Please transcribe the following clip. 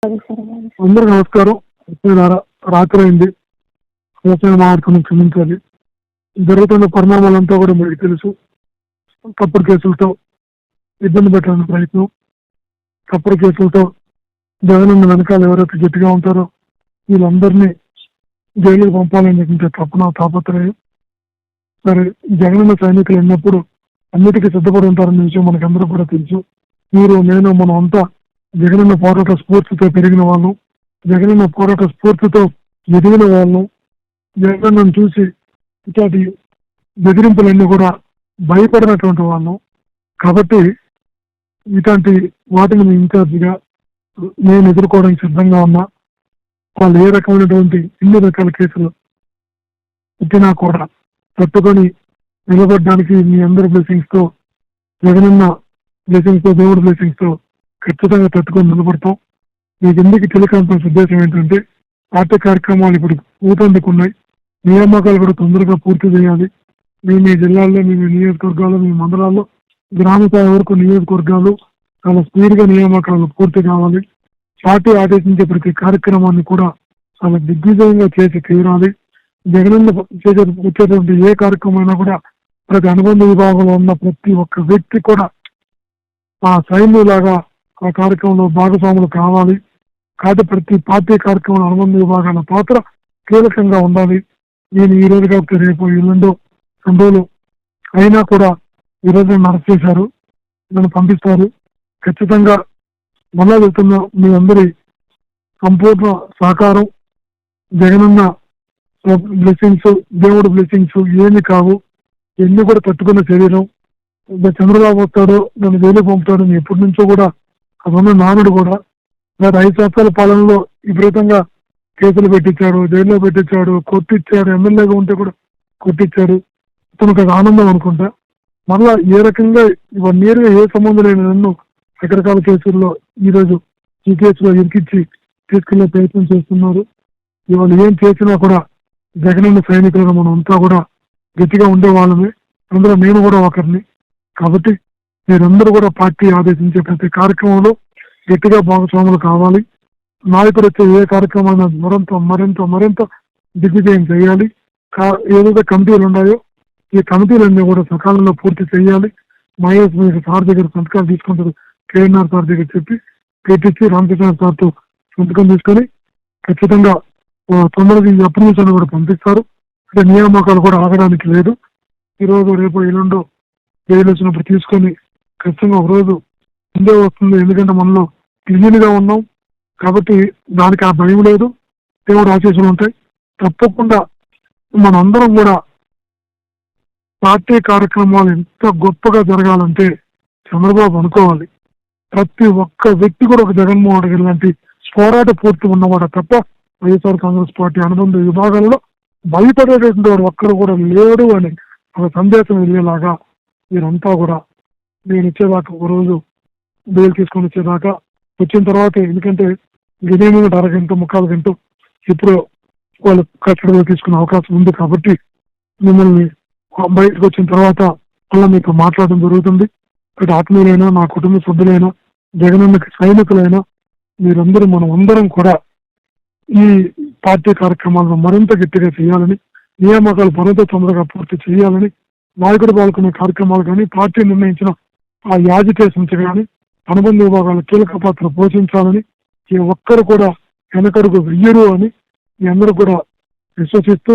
అందరూ నమస్కారం. రాత్రి అయింది. వ్యవసాయం మాట్లాడుకుని క్షమించాలి. జరుగుతున్న పరిణామాలంతా కూడా మీకు తెలుసు. తప్పుడు కేసులతో ఇబ్బంది పెట్టాలని ప్రయత్నం, తప్పుడు కేసులతో జగనన్న వెనకాల ఎవరైతే గట్టిగా ఉంటారో వీళ్ళందరినీ జైలుకి పంపాలనేటువంటి తప్పన తాపత్రయం. సరే, జగనన్న సైనికులు ఉన్నప్పుడు అన్నిటికీ సిద్ధపడి ఉంటారనే విషయం మనకందరూ కూడా తెలుసు. మీరు, నేను, మనం అంతా జగనన్న పోరాట స్ఫూర్తితో పెరిగిన వాళ్ళం, జగనన్న పోరాట స్ఫూర్తితో ఎదిగిన వాళ్ళం. జగనన్నను చూసి ఇట్లాంటి బెదిరింపులన్నీ కూడా భయపడినటువంటి వాళ్ళం. కాబట్టి ఇట్లాంటి వాటిని ఇన్ఛార్జిగా నేను ఎదుర్కోవడానికి సిద్ధంగా ఉన్నా. వాళ్ళు ఏ రకమైనటువంటి ఎన్ని రకాల కేసులు ఇచ్చినా కూడా తట్టుకొని నిలబడడానికి మీ అందరి బ్లెస్సింగ్స్ తో, జగనన్న బ్లెస్సింగ్స్ తో, దేవుడి బ్లెస్సింగ్స్ తో ఖచ్చితంగా తట్టుకొని నిలబడతాం. మీకు ఎందుకు టెలికాన్ఫరెన్స్ ఉద్దేశం ఏంటంటే, పార్టీ కార్యక్రమాలు ఇప్పుడు ఊపందుకున్నాయి. నియామకాలు కూడా తొందరగా పూర్తి చేయాలి. మీ జిల్లాల్లో, మీ నియోజకవర్గాల్లో, మీ మండలాల్లో, గ్రామ స్థాయి వరకు నియోజకవర్గాలు చాలా స్పీడ్ గా నియామకాలు పూర్తి కావాలి. పార్టీ ఆదేశించే ప్రతి కార్యక్రమాన్ని కూడా చాలా దిగ్విజయంగా చేసి తీరాలి. జగనన్న వచ్చేటువంటి ఏ కార్యక్రమం అయినా కూడా ప్రతి అనుబంధ విభాగంలో ఉన్న ప్రతి ఒక్క వ్యక్తి కూడా ఆ సైన్యులాగా ఆ కార్యక్రమంలో భాగస్వాములు కావాలి. కాబట్టి ప్రతి పార్టీ కార్యక్రమం అనుబంధ విభాగాల పాత్ర కీలకంగా ఉండాలి. నేను ఈ రోజు కాకపోతే రేపు, ఎల్లుండో, 2 రోజులు అయినా కూడా ఈరోజు నన్ను అరెస్ట్ చేశారు, నన్ను పంపిస్తారు. ఖచ్చితంగా మళ్ళా వెళ్తున్న మీ అందరి సంపూర్ణ సహకారం, జగనన్న బ్లెస్సింగ్స్, దేవుడి బ్లెస్సింగ్స్ ఏమి కావు. ఎన్ని కూడా తట్టుకున్న శరీరం. చంద్రబాబు వస్తాడో నన్ను జైలు పంపుతాడు ఎప్పటి నుంచో కూడా అదన్న నానుడు కూడా. గత 5 సంవత్సరాల పాలనలో విపరీతంగా కేసులు పెట్టించాడు, జైల్లో పెట్టించాడు, కొట్టించాడు. ఎమ్మెల్యేగా ఉంటే కూడా కొట్టించాడు. తనకు అది ఆనందం అనుకుంటా. మళ్ళా ఏ రకంగా 1 year ఏ సంబంధం లేని నన్ను రకరకాల కేసుల్లో ఈరోజు ఈ కేసులో ఇరికిచ్చి తీసుకెళ్లే ప్రయత్నం చేస్తున్నారు. ఇవాళ ఏం చేసినా కూడా జగనన్న సైనికులుగా మనం అంతా కూడా గట్టిగా ఉండే వాళ్ళమే. అందులో నేను కూడా ఒకరిని. కాబట్టి మీరందరూ కూడా పార్టీ ఆదేశించే ప్రతి కార్యక్రమంలో గట్టిగా భాగస్వాములు కావాలి. నాయకుడు వచ్చే ఏ కార్యక్రమాన్ని మరింత దిగ్విజయం చేయాలి. ఏదైతే కమిటీలు ఉన్నాయో ఈ కమిటీలన్నీ కూడా సకాలంలో పూర్తి చేయాలి. మహేష్ మీకు సార్ దగ్గర సంతకాలు తీసుకుంటారు, కేఎన్ఆర్ సార్ దగ్గర చెప్పి పెట్టించి రామకృష్ణ సార్తో సంతకం తీసుకొని ఖచ్చితంగా తొందరగా ఈ అప్రూవల్స్ కూడా పంపిస్తారు. అంటే నియామకాలు కూడా ఆగడానికి లేదు. ఈరోజు, రేపు, ఎల్లుండో జైలు వచ్చినప్పుడు తీసుకొని ఖచ్చితంగా ఒక రోజు ముందే వస్తుంది. ఎందుకంటే మనలో క్లీన్గా ఉన్నాం కాబట్టి దానికి ఆ భయం లేదు. దేవుడు ఆశీస్సులు ఉంటాయి. తప్పకుండా మనందరం కూడా పార్టీ కార్యక్రమాలు ఎంత గొప్పగా జరగాలంటే చంద్రబాబు అనుకోవాలి. ప్రతి ఒక్క వ్యక్తి కూడా ఒక జగన్మోహన్ రెడ్డి లాంటి పోరాట పూర్తి ఉన్నవాడు తప్ప వైఎస్ఆర్ కాంగ్రెస్ పార్టీ అనుబంధ విభాగాల్లో భయపడేటువంటి వాడు ఒక్కరు కూడా లేడు అని ఒక సందేశం వెళ్ళేలాగా మీరంతా కూడా నేను ఇచ్చేదాకా, ఒక రోజు బెయిల్ తీసుకొని వచ్చేదాకా, వచ్చిన తర్వాత, ఎందుకంటే ఇదేమీ 1/2 గంట 3/4 గంట ఇప్పుడు వాళ్ళు కస్టడీలో తీసుకునే అవకాశం ఉంది. కాబట్టి మిమ్మల్ని బయటకు వచ్చిన తర్వాత మళ్ళీ మీకు మాట్లాడడం జరుగుతుంది. అటు ఆత్మీయులైనా, నా కుటుంబ సభ్యులైనా, జగనన్నకి సైనికులైనా మీరందరూ, మనం అందరం కూడా ఈ పార్టీ కార్యక్రమాలను మరింత గట్టిగా చేయాలని, నియామకాలు మరింత తొందరగా పూర్తి చేయాలని, నాయకుడు పాల్గొనే కార్యక్రమాలు కానీ, పార్టీ నిర్ణయించిన ఆ యాజిటేషన్స్ కానీ అనుబంధ విభాగాలు కీలక పాత్ర పోషించాలని, ఈ ఒక్కరు కూడా వెనకడుగు వెయ్యరు అని మీ అందరూ కూడా విశ్వసిస్తూ